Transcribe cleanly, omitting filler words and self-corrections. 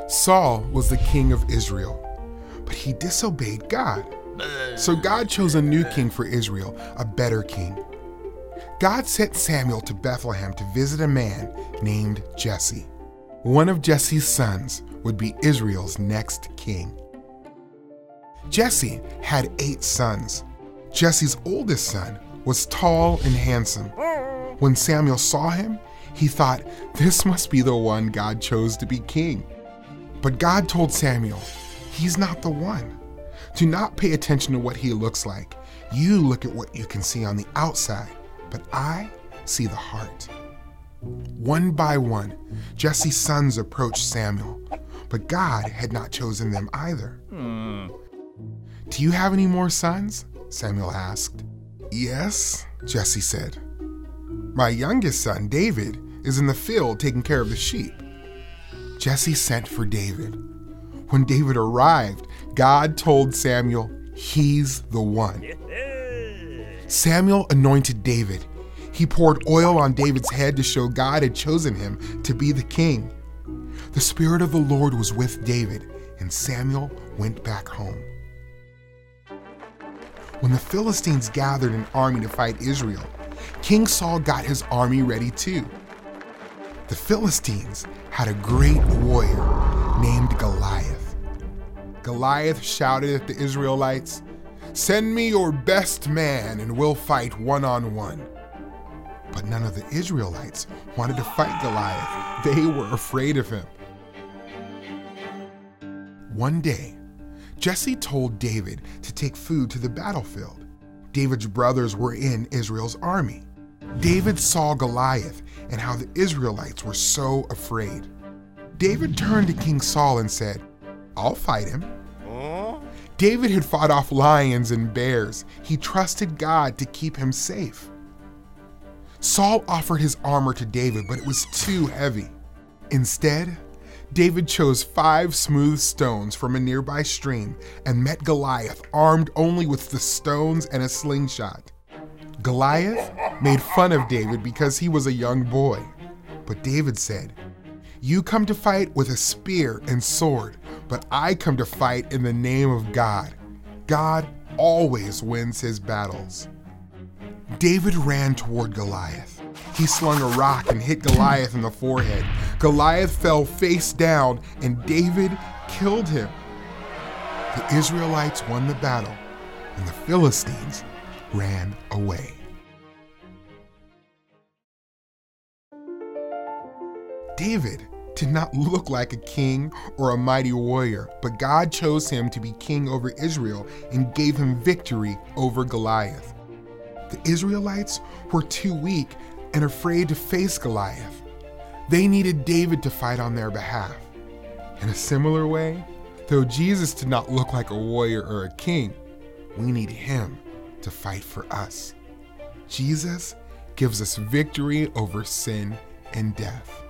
Saul was the king of Israel, but he disobeyed God. So God chose a new king for Israel, a better king. God sent Samuel to Bethlehem to visit a man named Jesse. One of Jesse's sons would be Israel's next king. Jesse had 8 sons. Jesse's oldest son was tall and handsome. When Samuel saw him, he thought, this must be the one God chose to be king. But God told Samuel, he's not the one. Do not pay attention to what he looks like. You look at what you can see on the outside, but I see the heart. One by one, Jesse's sons approached Samuel, but God had not chosen them either. Do you have any more sons? Samuel asked. Yes, Jesse said. My youngest son, David, is in the field taking care of the sheep. Jesse sent for David. When David arrived, God told Samuel, he's the one. Samuel anointed David. He poured oil on David's head to show God had chosen him to be the king. The Spirit of the Lord was with David, and Samuel went back home. When the Philistines gathered an army to fight Israel, King Saul got his army ready too. The Philistines had a great warrior named Goliath. Goliath shouted at the Israelites, "Send me your best man and we'll fight one-on-one." But none of the Israelites wanted to fight Goliath. They were afraid of him. One day, Jesse told David to take food to the battlefield. David's brothers were in Israel's army. David saw Goliath and how the Israelites were so afraid. David turned to King Saul and said, "I'll fight him." David had fought off lions and bears. He trusted God to keep him safe. Saul offered his armor to David, but it was too heavy. Instead, David chose 5 smooth stones from a nearby stream and met Goliath armed only with the stones and a slingshot. Goliath made fun of David because he was a young boy. But David said, "You come to fight with a spear and sword, but I come to fight in the name of God. God always wins his battles." David ran toward Goliath. He slung a rock and hit Goliath in the forehead. Goliath fell face down, and David killed him. The Israelites won the battle, and the Philistines ran away. David did not look like a king or a mighty warrior, but God chose him to be king over Israel and gave him victory over Goliath. The Israelites were too weak and afraid to face Goliath. They needed David to fight on their behalf. In a similar way, though Jesus did not look like a warrior or a king, we need him to fight for us. Jesus gives us victory over sin and death.